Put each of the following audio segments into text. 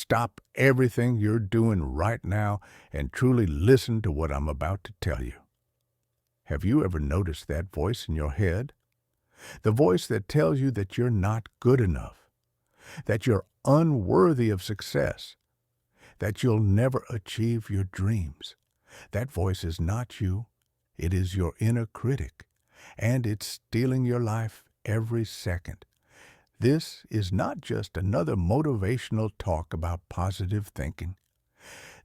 stop everything you're doing right now and truly listen to what I'm about to tell you. Have you ever noticed that voice in your head? The voice that tells you that you're not good enough, that you're unworthy of success, that you'll never achieve your dreams. That voice is not you. It is your inner critic, and it's stealing your life every second. This is not just another motivational talk about positive thinking.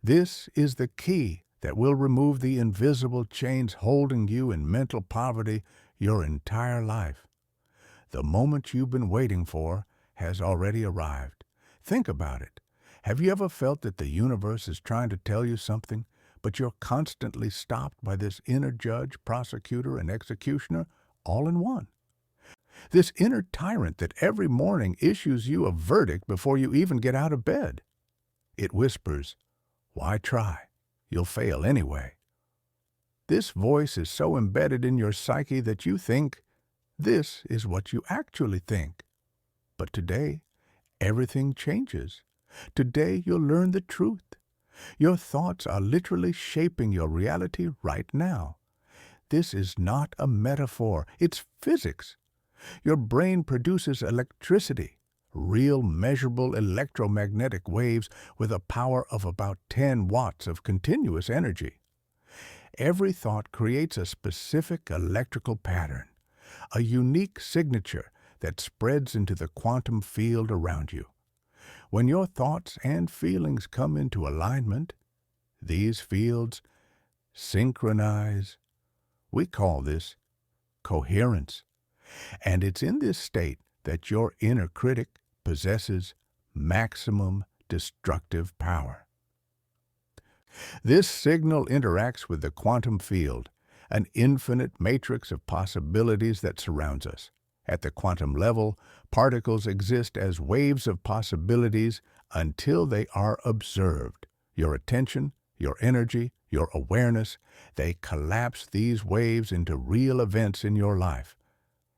This is the key that will remove the invisible chains holding you in mental poverty your entire life. The moment you've been waiting for has already arrived. Think about it. Have you ever felt that the universe is trying to tell you something, but you're constantly stopped by this inner judge, prosecutor, and executioner all in one? This inner tyrant that every morning issues you a verdict before you even get out of bed. It whispers, "Why try? You'll fail anyway." This voice is so embedded in your psyche that you think this is what you actually think. But today, everything changes. Today, you'll learn the truth. Your thoughts are literally shaping your reality right now. This is not a metaphor. It's physics. Your brain produces electricity, real measurable electromagnetic waves with a power of about 10 watts of continuous energy. Every thought creates a specific electrical pattern, a unique signature that spreads into the quantum field around you. When your thoughts and feelings come into alignment, these fields synchronize. We call this coherence. And it's in this state that your inner critic possesses maximum destructive power. This signal interacts with the quantum field, an infinite matrix of possibilities that surrounds us. At the quantum level, particles exist as waves of possibilities until they are observed. Your attention, your energy, your awareness, they collapse these waves into real events in your life.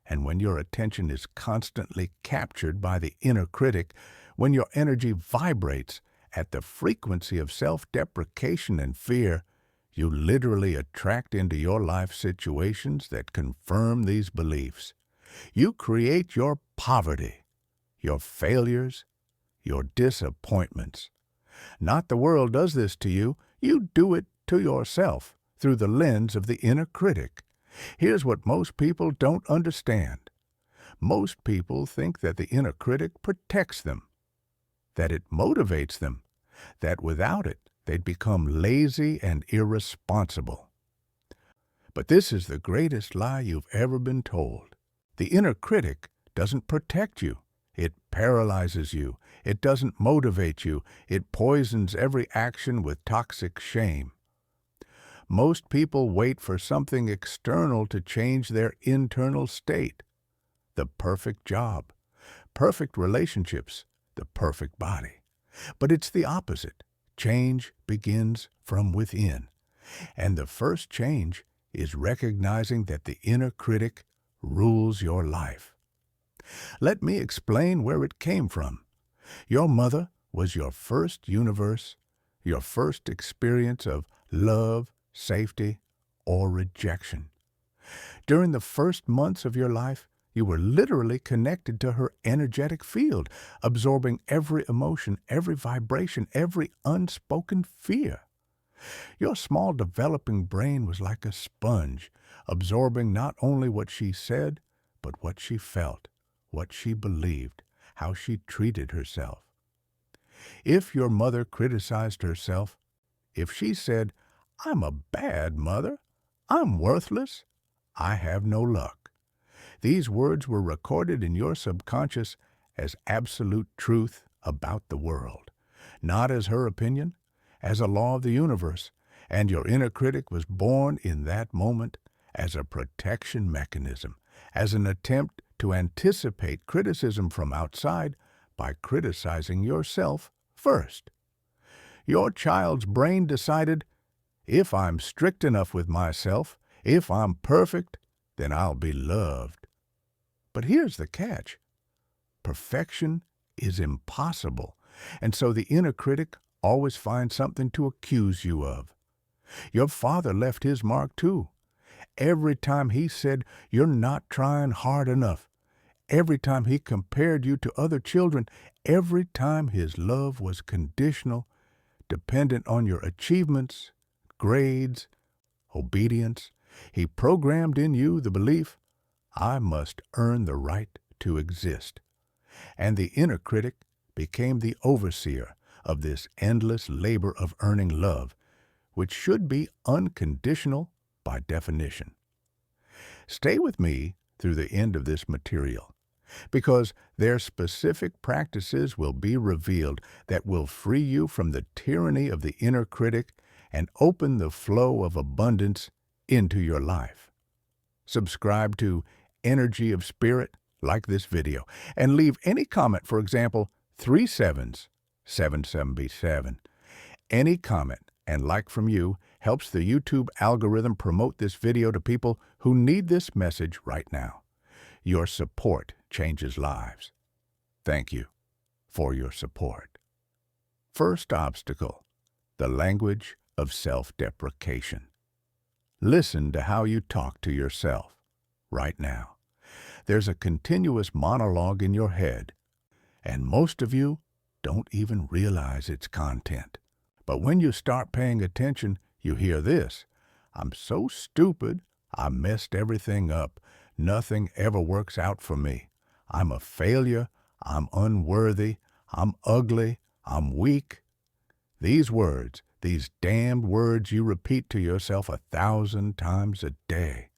And when your attention is constantly captured by the inner critic, when your energy vibrates at the frequency of self-deprecation and fear, you literally attract into your life situations that confirm these beliefs. You create your poverty, your failures, your disappointments. Not the world does this to you. You do it to yourself through the lens of the inner critic. Here's what most people don't understand. Most people think that the inner critic protects them, that it motivates them, that without it, they'd become lazy and irresponsible. But this is the greatest lie you've ever been told. The inner critic doesn't protect you. It paralyzes you. It doesn't motivate you. It poisons every action with toxic shame. Most people wait for something external to change their internal state. The perfect job, perfect relationships, the perfect body. But it's the opposite. Change begins from within. And the first change is recognizing that the inner critic rules your life. Let me explain where it came from. Your mother was your first universe, your first experience of love, safety, or rejection. During the first months of your life, you were literally connected to her energetic field, absorbing every emotion, every vibration, every unspoken fear. Your small developing brain was like a sponge, absorbing not only what she said, but what she felt, what she believed, how she treated herself. If your mother criticized herself, if she said, "I'm a bad mother, I'm worthless, I have no luck," these words were recorded in your subconscious as absolute truth about the world, not as her opinion, as a law of the universe, and your inner critic was born in that moment as a protection mechanism, as an attempt to anticipate criticism from outside by criticizing yourself first. Your child's brain decided, if I'm strict enough with myself, if I'm perfect, then I'll be loved. But here's the catch. Perfection is impossible And so the inner critic always finds something to accuse you of. Your father left his mark too. Every time he said you're not trying hard enough, every time he compared you to other children, every time his love was conditional, dependent on your achievements, grades, obedience, he programmed in you the belief, I must earn the right to exist. And the inner critic became the overseer of this endless labor of earning love, which should be unconditional by definition. Stay with me through the end of this material, because their specific practices will be revealed that will free you from the tyranny of the inner critic and open the flow of abundance into your life. Subscribe to Energy of Spirit, like this video, and leave any comment, for example, 3 sevens, 777. Any comment and like from you helps the YouTube algorithm promote this video to people who need this message right now. Your support changes lives. Thank you for your support. First obstacle, the language of self-deprecation. Listen to how you talk to yourself right now. There's a continuous monologue in your head, and most of you don't even realize its content. But when you start paying attention, you hear this. I'm so stupid, I messed everything up. Nothing ever works out for me. I'm a failure. I'm unworthy. I'm ugly. I'm weak. These words, these damned words you repeat to yourself 1,000 times a day.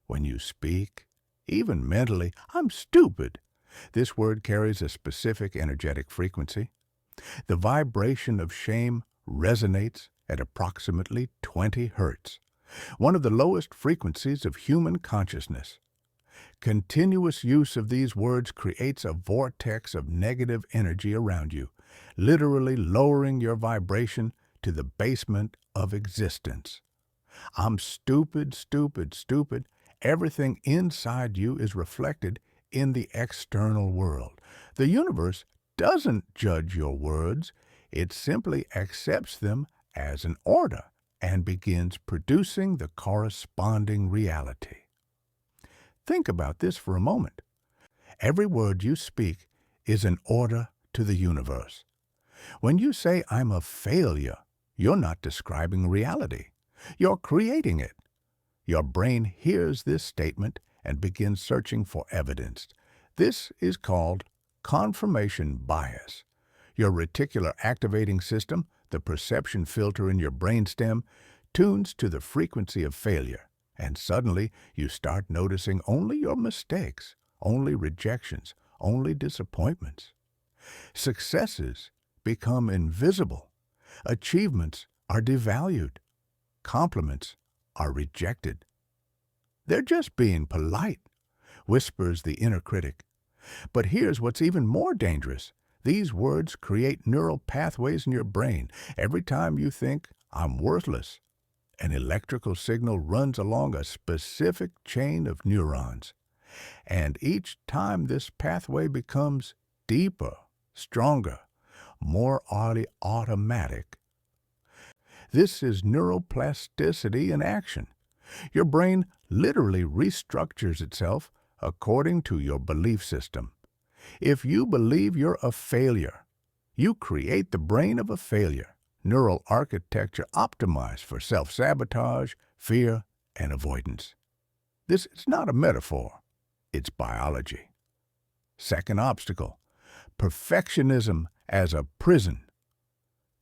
When you speak, even mentally, I'm stupid. This word carries a specific energetic frequency. The vibration of shame resonates at approximately 20 hertz, one of the lowest frequencies of human consciousness. Continuous use of these words creates a vortex of negative energy around you, literally lowering your vibration to the basement of existence. I'm stupid, stupid, stupid. Everything inside you is reflected in the external world. The universe doesn't judge your words. It simply accepts them as an order and begins producing the corresponding reality. Think about this for a moment. Every word you speak is an order to the universe. When you say, I'm a failure, you're not describing reality. You're creating it. Your brain hears this statement and begins searching for evidence. This is called confirmation bias. Your reticular activating system, the perception filter in your brainstem, tunes to the frequency of failure, and suddenly you start noticing only your mistakes, only rejections, only disappointments. Successes become invisible. Achievements are devalued. Compliments are rejected. They're just being polite, whispers the inner critic. But here's what's even more dangerous. These words create neural pathways in your brain. Every time you think, I'm worthless, an electrical signal runs along a specific chain of neurons. And each time this pathway becomes deeper, stronger, more automatic. This is neuroplasticity in action. Your brain literally restructures itself according to your belief system. If you believe you're a failure, you create the brain of a failure, neural architecture optimized for self-sabotage, fear, and avoidance. This is not a metaphor, it's biology. Second obstacle, perfectionism as a prison.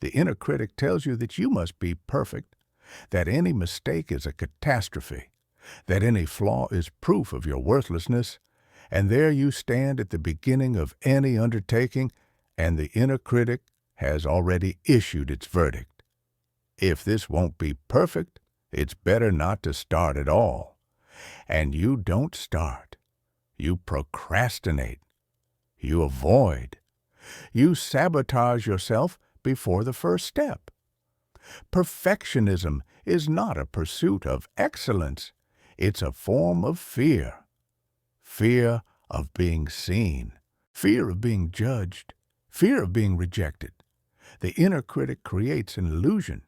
The inner critic tells you that you must be perfect, that any mistake is a catastrophe, that any flaw is proof of your worthlessness, and there you stand at the beginning of any undertaking, and the inner critic has already issued its verdict. If this won't be perfect, it's better not to start at all. And you don't start. You procrastinate. You avoid. You sabotage yourself before the first step. Perfectionism is not a pursuit of excellence. It's a form of fear. Fear of being seen. Fear of being judged. fear of being rejected. The inner critic creates an illusion.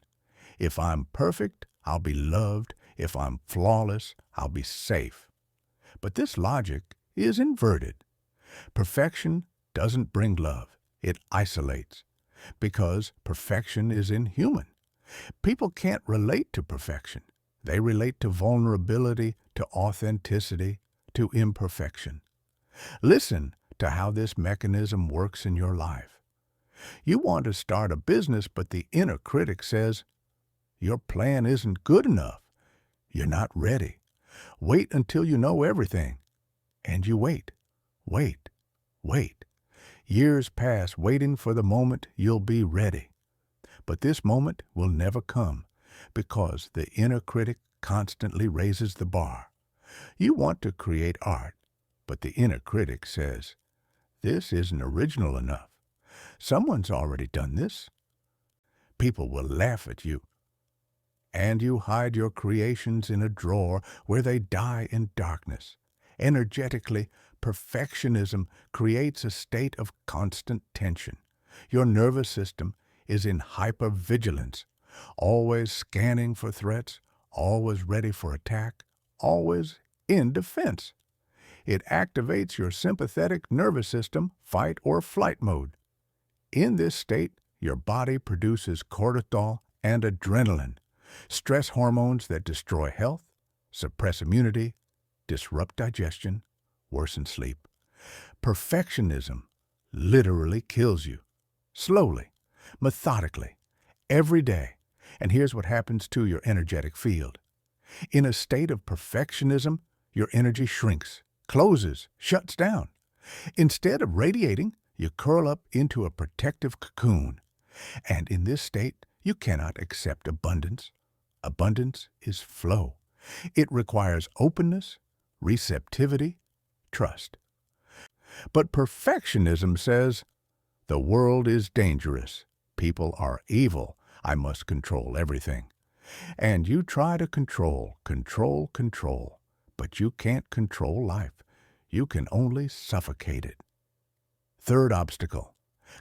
If I'm perfect, I'll be loved. If I'm flawless, I'll be safe. But this logic is inverted. Perfection doesn't bring love. It isolates. Because perfection is inhuman. People can't relate to perfection. They relate to vulnerability, to authenticity, to imperfection. Listen to how this mechanism works in your life. You want to start a business, but the inner critic says, your plan isn't good enough. You're not ready. Wait until you know everything. And you wait, wait, wait. Years pass waiting for the moment you'll be ready. But this moment will never come because the inner critic constantly raises the bar. You want to create art, but the inner critic says, this isn't original enough. Someone's already done this. People will laugh at you. And you hide your creations in a drawer where they die in darkness. Energetically, perfectionism creates a state of constant tension. Your nervous system is in hypervigilance, always scanning for threats, always ready for attack, always in defense. It activates your sympathetic nervous system, fight or flight mode. In this state, your body produces cortisol and adrenaline, stress hormones that destroy health, suppress immunity, disrupt digestion, worsen sleep. Perfectionism literally kills you, slowly, methodically, every day. And here's what happens to your energetic field. In a state of perfectionism, your energy shrinks, closes, shuts down. Instead of radiating, you curl up into a protective cocoon. And in this state, you cannot accept abundance. Abundance is flow. It requires openness, receptivity, trust. But perfectionism says, the world is dangerous. People are evil. I must control everything. And you try to control, but you can't control life. You can only suffocate it. Third obstacle,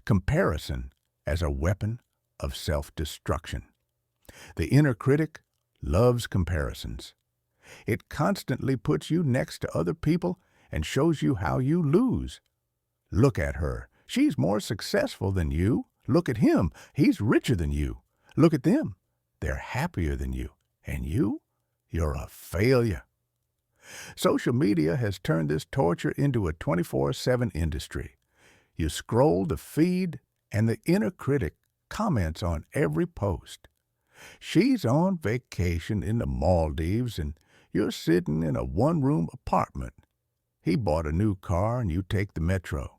comparison as a weapon of self-destruction. The inner critic loves comparisons. It constantly puts you next to other people and shows you how you lose. Look at her. She's more successful than you. Look at him. He's richer than you. Look at them. They're happier than you. And you? You're a failure. Social media has turned this torture into a 24/7 industry. You scroll the feed, and the inner critic comments on every post. She's on vacation in the Maldives, and you're sitting in a one-room apartment. He bought a new car, and you take the metro.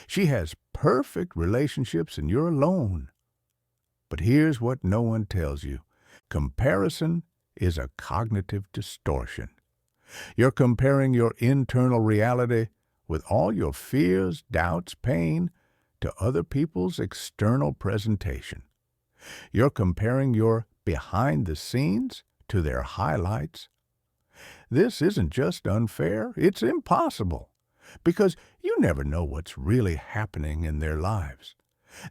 She has perfect relationships, and you're alone. But here's what no one tells you. Comparison is a cognitive distortion. You're comparing your internal reality with all your fears, doubts, pain to other people's external presentation. You're comparing your behind the scenes to their highlights. This isn't just unfair, it's impossible, because you never know what's really happening in their lives.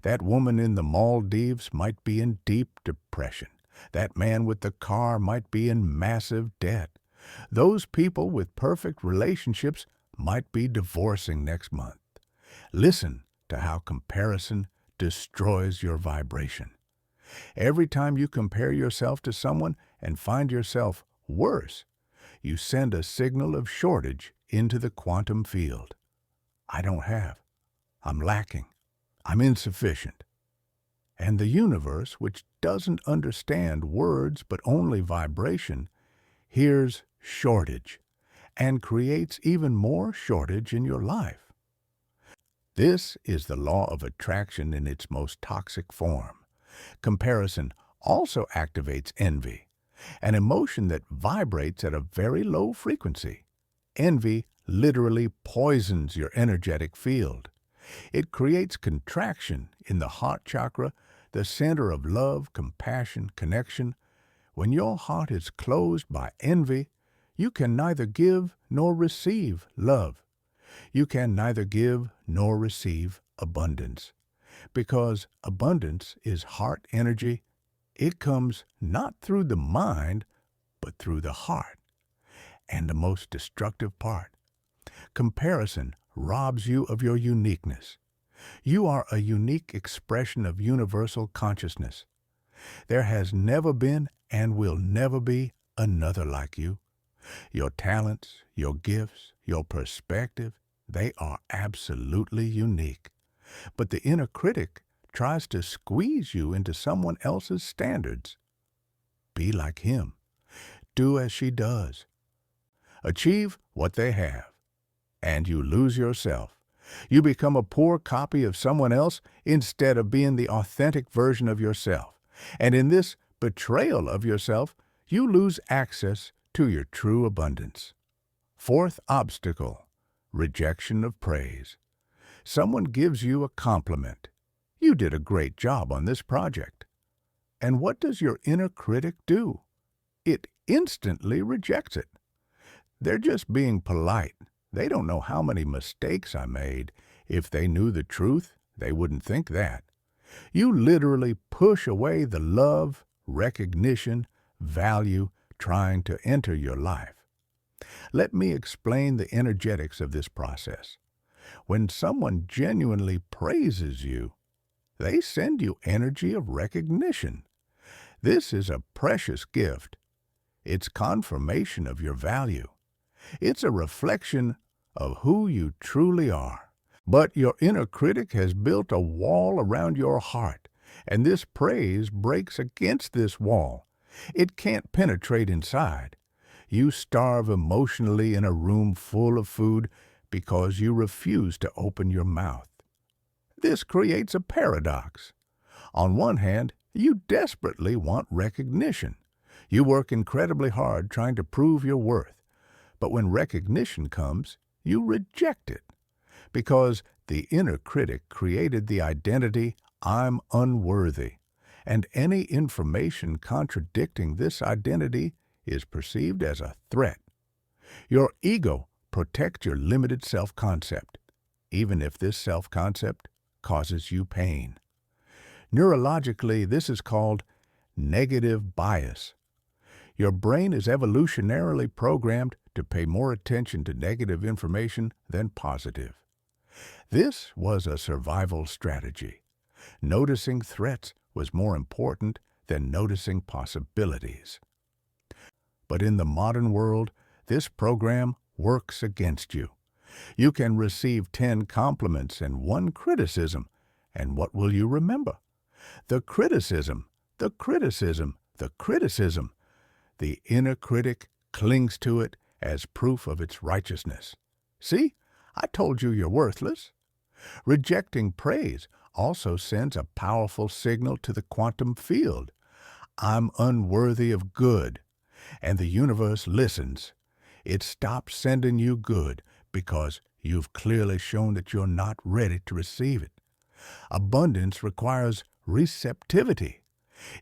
That woman in the Maldives might be in deep depression. That man with the car might be in massive debt. Those people with perfect relationships might be divorcing next month. Listen to how comparison destroys your vibration. Every time you compare yourself to someone and find yourself worse, you send a signal of shortage into the quantum field. I don't have. I'm lacking. I'm insufficient. And the universe, which doesn't understand words but only vibration, hears shortage and creates even more shortage in your life. This is the law of attraction in its most toxic form. Comparison also activates envy, an emotion that vibrates at a very low frequency. Envy literally poisons your energetic field. It creates contraction in the heart chakra, the center of love, compassion, connection. When your heart is closed by envy, you can neither give nor receive love. You can neither give nor receive abundance. Because abundance is heart energy. It comes not through the mind, but through the heart. And the most destructive part, comparison robs you of your uniqueness. You are a unique expression of universal consciousness. There has never been and will never be another like you. Your talents, your gifts, your perspective, they are absolutely unique. But the inner critic tries to squeeze you into someone else's standards. Be like him. Do as she does. Achieve what they have. And you lose yourself. You become a poor copy of someone else instead of being the authentic version of yourself. And in this betrayal of yourself, you lose access to your true abundance. Fourth obstacle, rejection of praise. Someone gives you a compliment. You did a great job on this project. And what does your inner critic do? It instantly rejects it. They're just being polite. They don't know how many mistakes I made. If they knew the truth, they wouldn't think that. You literally push away the love, recognition, value trying to enter your life. Let me explain the energetics of this process. When someone genuinely praises you, they send you energy of recognition. This is a precious gift. It's confirmation of your value. It's a reflection of who you truly are. But your inner critic has built a wall around your heart, and this praise breaks against this wall. It can't penetrate inside. You starve emotionally in a room full of food because you refuse to open your mouth. This creates a paradox. On one hand, you desperately want recognition. You work incredibly hard trying to prove your worth. But when recognition comes, you reject it. Because the inner critic created the identity, I'm unworthy. And any information contradicting this identity is perceived as a threat. Your ego protects your limited self-concept, even if this self-concept causes you pain. Neurologically, this is called negative bias. Your brain is evolutionarily programmed to pay more attention to negative information than positive. This was a survival strategy. Noticing threats was more important than noticing possibilities. But in the modern world, this program works against you. You can receive 10 compliments and 1 criticism, and what will you remember? The criticism, the criticism, the criticism. The inner critic clings to it as proof of its righteousness. See, I told you you're worthless. Rejecting praise also sends a powerful signal to the quantum field. I'm unworthy of good. And the universe listens. It stops sending you good because you've clearly shown that you're not ready to receive it. Abundance requires receptivity.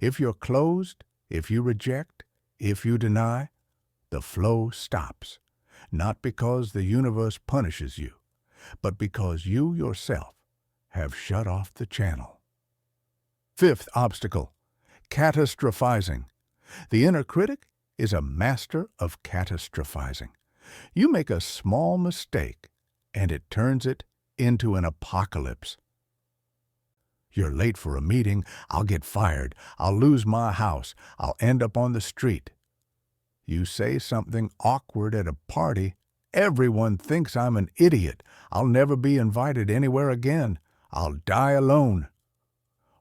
If you're closed, if you reject, if you deny, the flow stops. Not because the universe punishes you, but because you yourself have shut off the channel. Fifth obstacle, catastrophizing. The inner critic is a master of catastrophizing. You make a small mistake, and it turns it into an apocalypse. You're late for a meeting, I'll get fired, I'll lose my house, I'll end up on the street. You say something awkward at a party, everyone thinks I'm an idiot, I'll never be invited anywhere again, I'll die alone.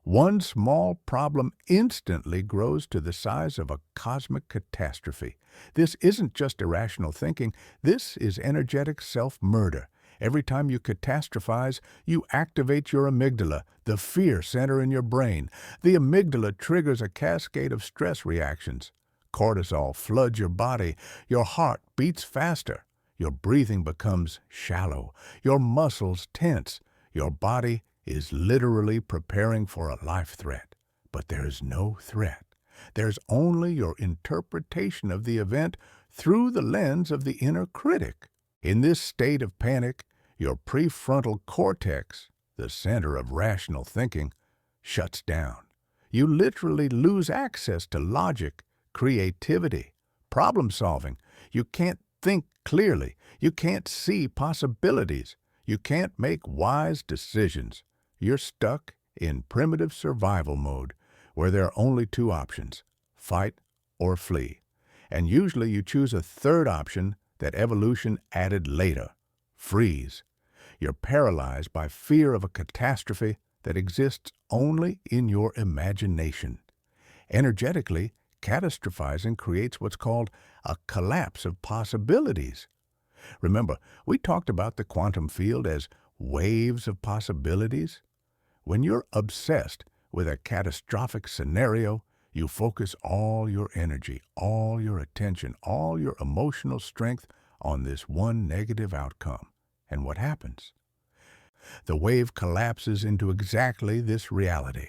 One small problem instantly grows to the size of a cosmic catastrophe. This isn't just irrational thinking, this is energetic self-murder. Every time you catastrophize, you activate your amygdala, the fear center in your brain. The amygdala triggers a cascade of stress reactions. Cortisol floods your body, your heart beats faster, your breathing becomes shallow, your muscles tense, your body is literally preparing for a life threat. But there is no threat. There's only your interpretation of the event through the lens of the inner critic. In this state of panic, your prefrontal cortex, the the center of rational thinking, shuts down. You literally lose access to logic, creativity, problem solving. You can't think clearly. You can't see possibilities. You can't make wise decisions. You're stuck in primitive survival mode, where there are only two options: fight or flee. And usually you choose a third option that evolution added later: freeze. You're paralyzed by fear of a catastrophe that exists only in your imagination. Energetically, catastrophizing creates what's called a collapse of possibilities. Remember, we talked about the quantum field as waves of possibilities. When you're obsessed with a catastrophic scenario, you focus all your energy, all your attention, all your emotional strength on this one negative outcome. And what happens? The wave collapses into exactly this reality,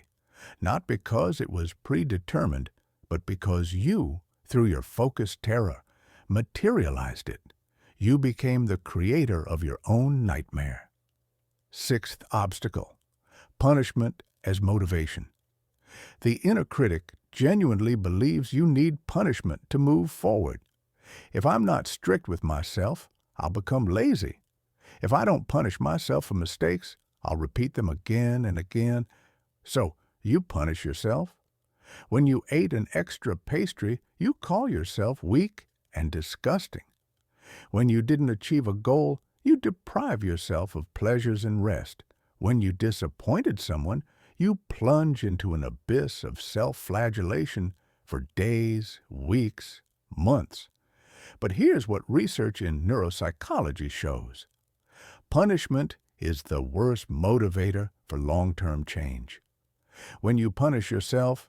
not because it was predetermined, but because you, through your focused terror, materialized it. You became the creator of your own nightmare. Sixth obstacle: punishment as motivation. The inner critic genuinely believes you need punishment to move forward. If I'm not strict with myself, I'll become lazy. If I don't punish myself for mistakes, I'll repeat them again and again. So you punish yourself. When you ate an extra pastry, you call yourself weak and disgusting. When you didn't achieve a goal, you deprive yourself of pleasures and rest. When you disappointed someone, you plunge into an abyss of self-flagellation for days, weeks, months. But here's what research in neuropsychology shows. Punishment is the worst motivator for long-term change. When you punish yourself,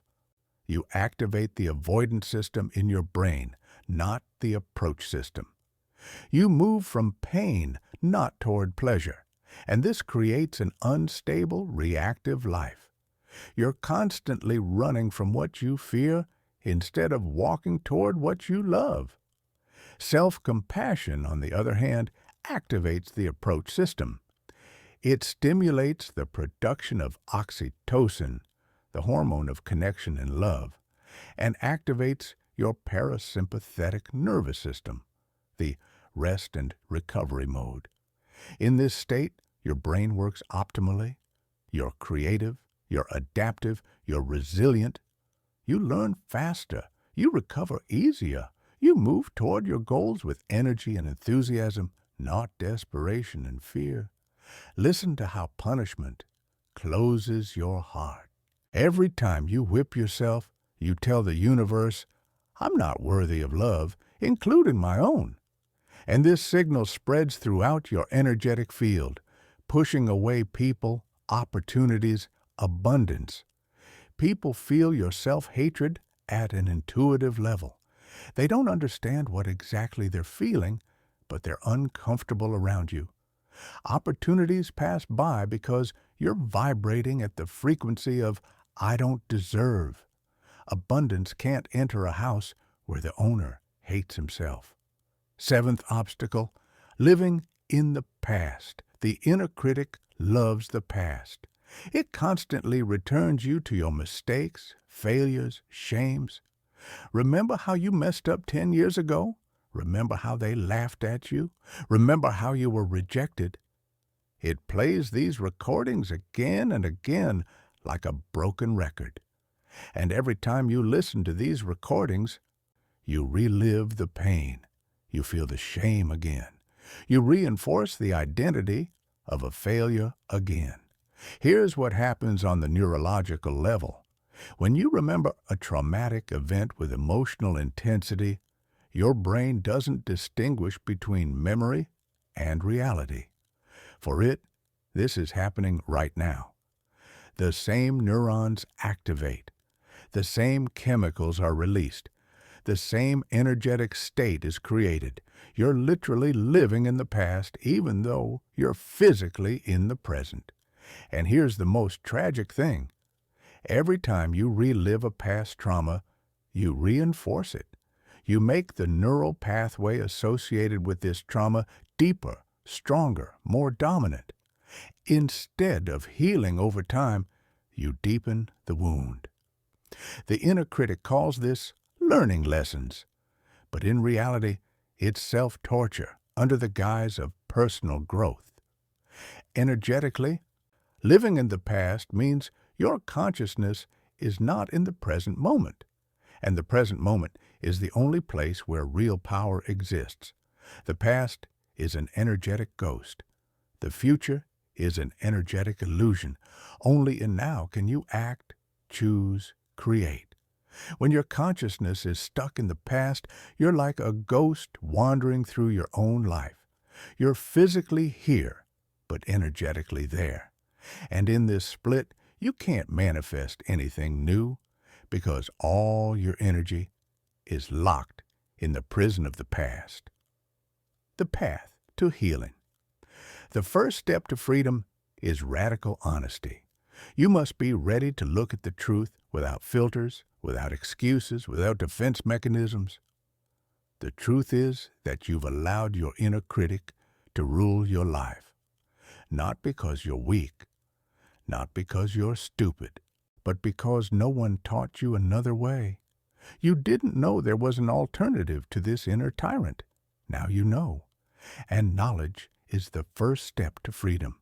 you activate the avoidance system in your brain, not the approach system. You move from pain, not toward pleasure, and this creates an unstable, reactive life. You're constantly running from what you fear instead of walking toward what you love. Self-compassion, on the other hand, activates the approach system. It stimulates the production of oxytocin, the hormone of connection and love, and activates your parasympathetic nervous system, the rest and recovery mode. In this state, your brain works optimally. You're creative, you're adaptive, you're resilient. You learn faster, you recover easier, you move toward your goals with energy and enthusiasm, not desperation and fear. Listen to how punishment closes your heart. Every time you whip yourself, you tell the universe, "I'm not worthy of love, including my own." And this signal spreads throughout your energetic field, pushing away people, opportunities, abundance. People feel your self-hatred at an intuitive level. They don't understand what exactly they're feeling, but they're uncomfortable around you. Opportunities pass by because you're vibrating at the frequency of "I don't deserve." Abundance can't enter a house where the owner hates himself. Seventh obstacle: living in the past. The inner critic loves the past. It constantly returns you to your mistakes, failures, shames. Remember how you messed up 10 years ago? Remember how they laughed at you? Remember how you were rejected? It plays these recordings again and again like a broken record. And every time you listen to these recordings, you relive the pain. You feel the shame again. You reinforce the identity of a failure again. Here's what happens on the neurological level. When you remember a traumatic event with emotional intensity, your brain doesn't distinguish between memory and reality. For it, this is happening right now. The same neurons activate. The same chemicals are released. The same energetic state is created. You're literally living in the past, even though you're physically in the present. And here's the most tragic thing. Every time you relive a past trauma, you reinforce it. You make the neural pathway associated with this trauma deeper, stronger, more dominant. Instead of healing over time, you deepen the wound. The inner critic calls this learning lessons, but in reality, it's self-torture under the guise of personal growth. Energetically, living in the past means your consciousness is not in the present moment, and the present moment is the only place where real power exists. The past is an energetic ghost. The future is an energetic illusion. Only in now can you act, choose, create. When your consciousness is stuck in the past, you're like a ghost wandering through your own life. You're physically here, but energetically there. And in this split, you can't manifest anything new because all your energy is locked in the prison of the past. The path to healing. The first step to freedom is radical honesty. You must be ready to look at the truth without filters, without excuses, without defense mechanisms. The truth is that you've allowed your inner critic to rule your life, not because you're weak, not because you're stupid, but because no one taught you another way. You didn't know there was an alternative to this inner tyrant. Now you know. And knowledge is the first step to freedom.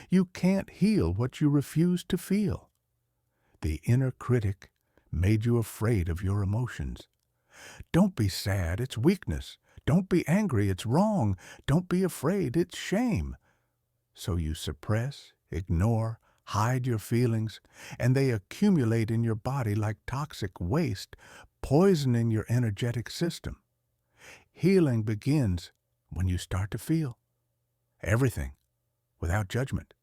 You can't heal what you refuse to feel. The inner critic made you afraid of your emotions. Don't be sad, it's weakness. Don't be angry, it's wrong. Don't be afraid, it's shame. So you suppress, ignore, hide your feelings, and they accumulate in your body like toxic waste, poisoning your energetic system. Healing begins when you start to feel everything without judgment,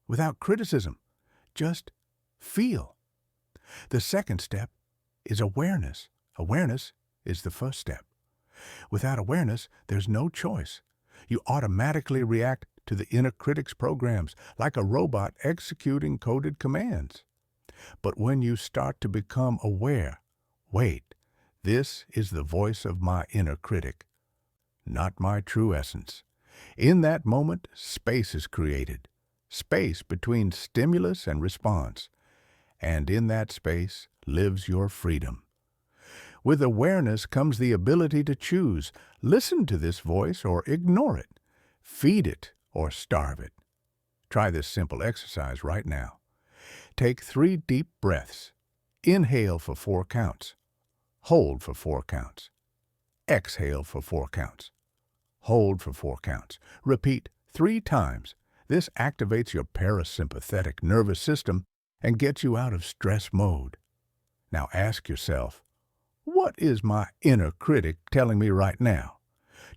without criticism. Just feel. The second step is awareness. Awareness is the first step. Without awareness, there's no choice. You automatically react to the inner critic's programs like a robot executing coded commands. But when you start to become aware, wait, this is the voice of my inner critic, not my true essence. In that moment, space is created, space between stimulus and response, and in that space lives your freedom. With awareness comes the ability to choose. Listen to this voice or ignore it. Feed it or starve it. Try this simple exercise right now. Take 3 deep breaths. Inhale for 4 counts. Hold for 4 counts. Exhale for 4 counts. Hold for 4 counts. Repeat 3 times. This activates your parasympathetic nervous system and gets you out of stress mode. Now ask yourself, what is my inner critic telling me right now?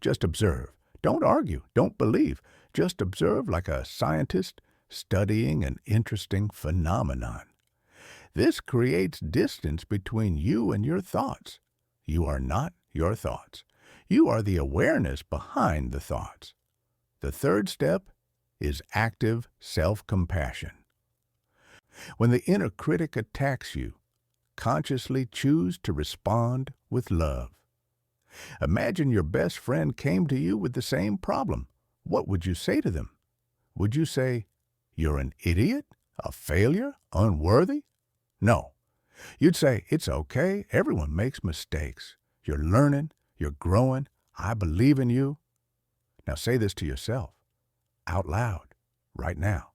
Just observe. Don't argue. Don't believe. Just observe like a scientist studying an interesting phenomenon. This creates distance between you and your thoughts. You are not your thoughts. You are the awareness behind the thoughts. The third step is active self-compassion. When the inner critic attacks you, consciously choose to respond with love. Imagine your best friend came to you with the same problem. What would you say to them? Would you say, "You're an idiot, a failure, unworthy"? No. You'd say, "It's okay, everyone makes mistakes. You're learning, you're growing, I believe in you." Now say this to yourself, out loud, right now.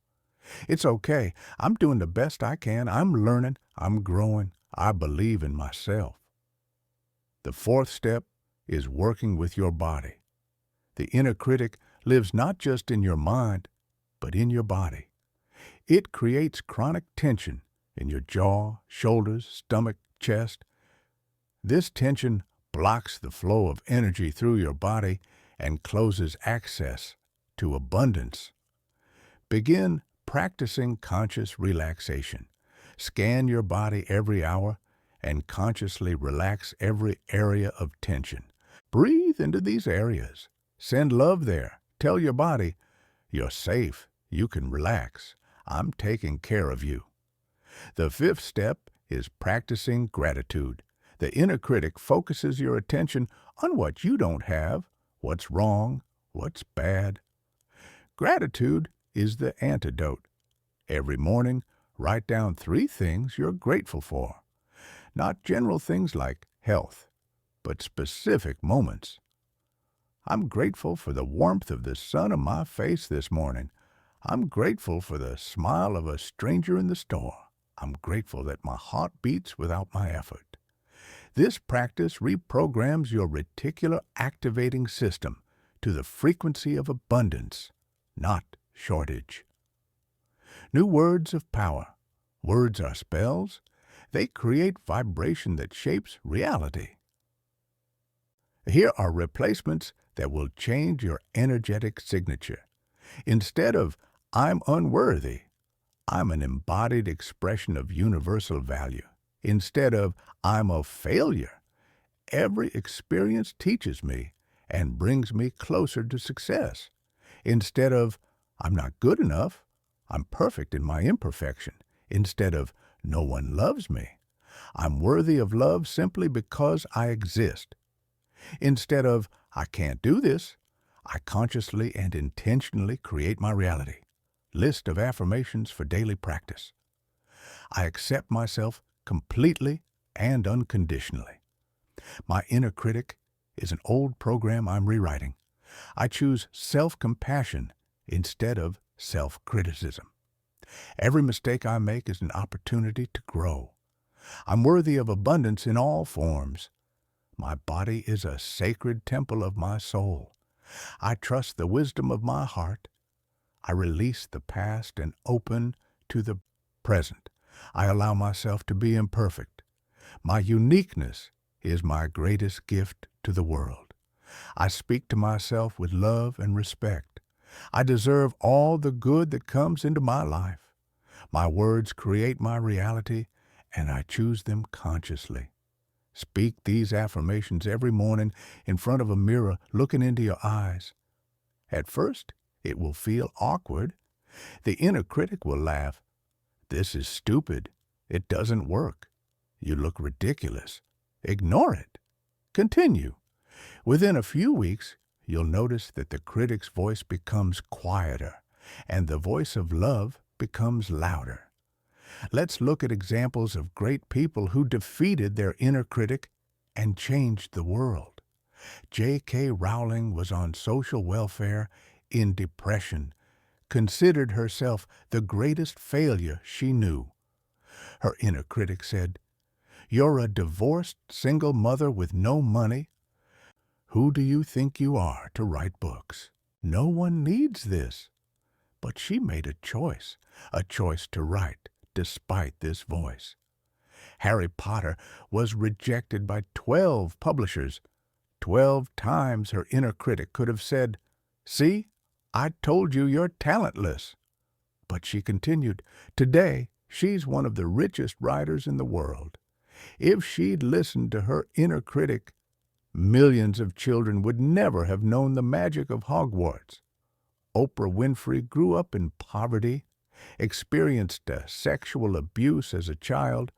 "It's okay, I'm doing the best I can, I'm learning, I'm growing, I believe in myself." The fourth step is working with your body. The inner critic lives not just in your mind, but in your body. It creates chronic tension in your jaw, shoulders, stomach, chest. This tension blocks the flow of energy through your body and closes access to abundance. Begin practicing conscious relaxation. Scan your body every hour and consciously relax every area of tension. Breathe into these areas. Send love there. Tell your body, "You're safe. You can relax. I'm taking care of you." The fifth step is practicing gratitude. The inner critic focuses your attention on what you don't have, what's wrong, what's bad. Gratitude is the antidote. Every morning, write down 3 things you're grateful for. Not general things like health, but specific moments. I'm grateful for the warmth of the sun on my face this morning. I'm grateful for the smile of a stranger in the store. I'm grateful that my heart beats without my effort. This practice reprograms your reticular activating system to the frequency of abundance, not shortage. New words of power. Words are spells. They create vibration that shapes reality. Here are replacements that will change your energetic signature. Instead of, I'm unworthy, I'm an embodied expression of universal value. Instead of, I'm a failure, every experience teaches me and brings me closer to success. Instead of, I'm not good enough, I'm perfect in my imperfection. Instead of, no one loves me, I'm worthy of love simply because I exist. Instead of, I can't do this, I consciously and intentionally create my reality. List of affirmations for daily practice. I accept myself completely and unconditionally. My inner critic is an old program I'm rewriting. I choose self-compassion instead of self-criticism. Every mistake I make is an opportunity to grow. I'm worthy of abundance in all forms. My body is a sacred temple of my soul. I trust the wisdom of my heart. I release the past and open to the present. I allow myself to be imperfect. My uniqueness is my greatest gift to the world. I speak to myself with love and respect. I deserve all the good that comes into my life. My words create my reality, and I choose them consciously. Speak these affirmations every morning in front of a mirror, looking into your eyes. At first, it will feel awkward. The inner critic will laugh. This is stupid. It doesn't work. You look ridiculous. Ignore it. Continue. Within a few weeks, you'll notice that the critic's voice becomes quieter and the voice of love becomes louder. Let's look at examples of great people who defeated their inner critic and changed the world. J.K. Rowling was on social welfare, in depression, considered herself the greatest failure she knew. Her inner critic said, "You're a divorced single mother with no money. Who do you think you are to write books? No one needs this." But she made a choice to write, despite this voice. Harry Potter was rejected by 12 publishers. 12 times her inner critic could have said, "See, I told you you're talentless." But she continued. Today, she's one of the richest writers in the world. If she'd listened to her inner critic, millions of children would never have known the magic of Hogwarts. Oprah Winfrey grew up in poverty, experienced sexual abuse as a child,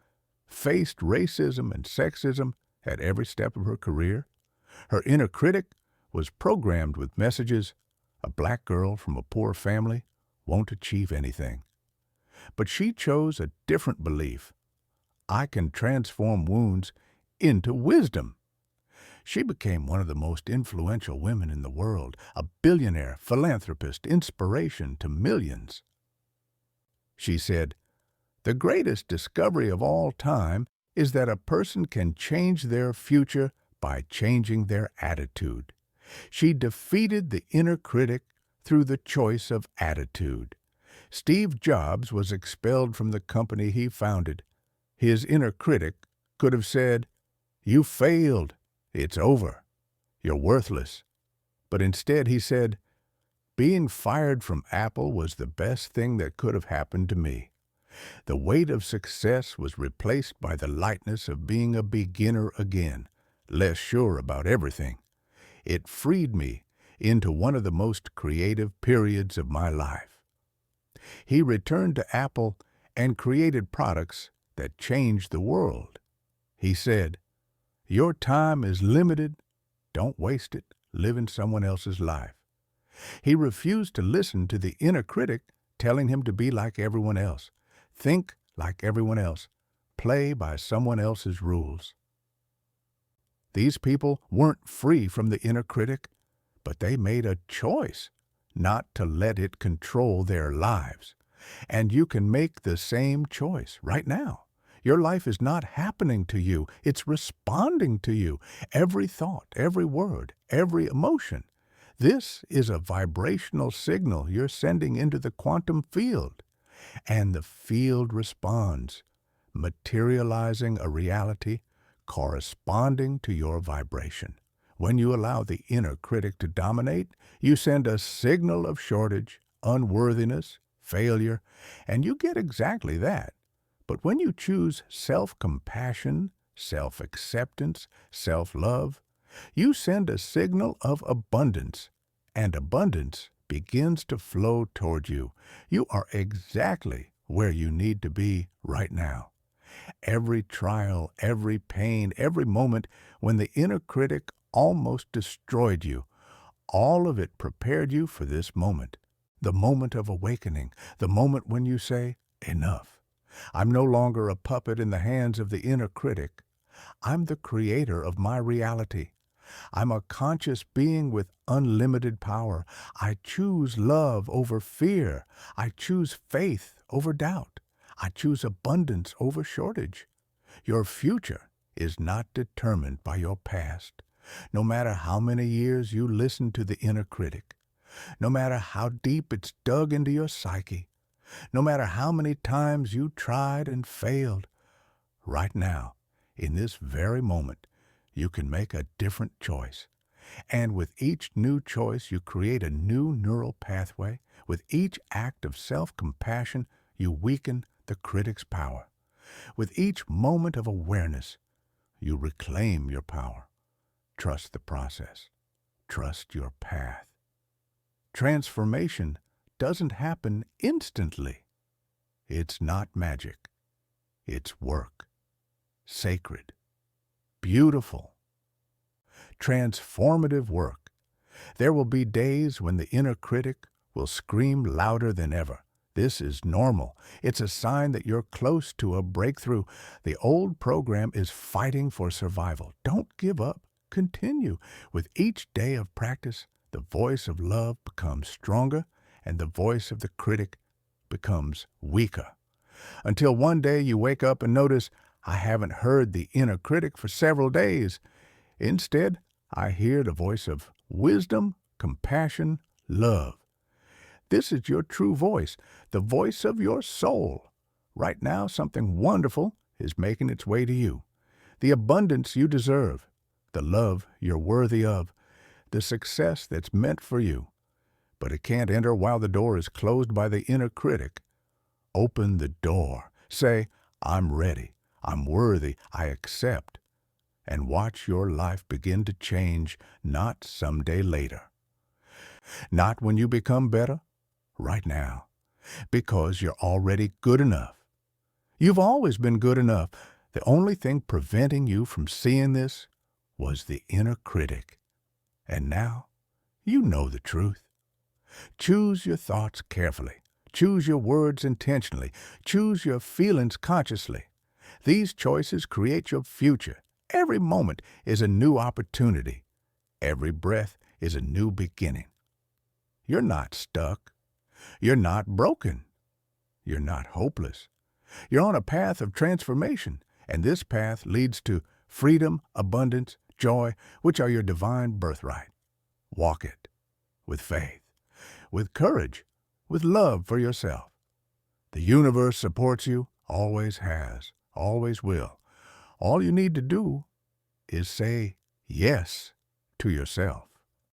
faced racism and sexism at every step of her career. Her inner critic was programmed with messages, a black girl from a poor family won't achieve anything. But she chose a different belief. I can transform wounds into wisdom. She became one of the most influential women in the world, a billionaire, philanthropist, inspiration to millions. She said, "The greatest discovery of all time is that a person can change their future by changing their attitude." She defeated the inner critic through the choice of attitude. Steve Jobs was expelled from the company he founded. His inner critic could have said, "You failed. It's over. You're worthless." But instead he said, "Being fired from Apple was the best thing that could have happened to me." The weight of success was replaced by the lightness of being a beginner again, less sure about everything. It freed me into one of the most creative periods of my life. He returned to Apple and created products that changed the world. He said, "Your time is limited. Don't waste it living someone else's life." He refused to listen to the inner critic telling him to be like everyone else, think like everyone else, play by someone else's rules. These people weren't free from the inner critic, but they made a choice not to let it control their lives. And you can make the same choice right now. Your life is not happening to you. It's responding to you. Every thought, every word, every emotion. This is a vibrational signal you're sending into the quantum field. And the field responds, materializing a reality corresponding to your vibration. When you allow the inner critic to dominate, you send a signal of shortage, unworthiness, failure, and you get exactly that. But when you choose self-compassion, self-acceptance, self-love, you send a signal of abundance, and abundance begins to flow toward you. You are exactly where you need to be right now. Every trial, every pain, every moment when the inner critic almost destroyed you, all of it prepared you for this moment. The moment of awakening, the moment when you say, enough. I'm no longer a puppet in the hands of the inner critic. I'm the creator of my reality. I'm a conscious being with unlimited power. I choose love over fear. I choose faith over doubt. I choose abundance over shortage. Your future is not determined by your past. No matter how many years you listen to the inner critic, no matter how deep it's dug into your psyche, no matter how many times you tried and failed, right now, in this very moment, you can make a different choice. And with each new choice, you create a new neural pathway. With each act of self-compassion, you weaken the critic's power. With each moment of awareness, you reclaim your power. Trust the process. Trust your path. Transformation doesn't happen instantly. It's not magic. It's work. Sacred. Beautiful. Transformative work. There will be days when the inner critic will scream louder than ever. This is normal. It's a sign that you're close to a breakthrough. The old program is fighting for survival. Don't give up. Continue. With each day of practice, the voice of love becomes stronger and the voice of the critic becomes weaker. Until one day you wake up and notice, I haven't heard the inner critic for several days. Instead, I hear the voice of wisdom, compassion, love. This is your true voice, the voice of your soul. Right now, something wonderful is making its way to you. The abundance you deserve, the love you're worthy of, the success that's meant for you. But it can't enter while the door is closed by the inner critic. Open the door. Say, I'm ready. I'm worthy. I accept. And watch your life begin to change, not someday later. Not when you become better, right now. Because you're already good enough. You've always been good enough. The only thing preventing you from seeing this was the inner critic. And now, you know the truth. Choose your thoughts carefully. Choose your words intentionally. Choose your feelings consciously. These choices create your future. Every moment is a new opportunity. Every breath is a new beginning. You're not stuck. You're not broken. You're not hopeless. You're on a path of transformation, and this path leads to freedom, abundance, joy, which are your divine birthright. Walk it with faith, with courage, with love for yourself. The universe supports you, always has, always will. All you need to do is say yes to yourself.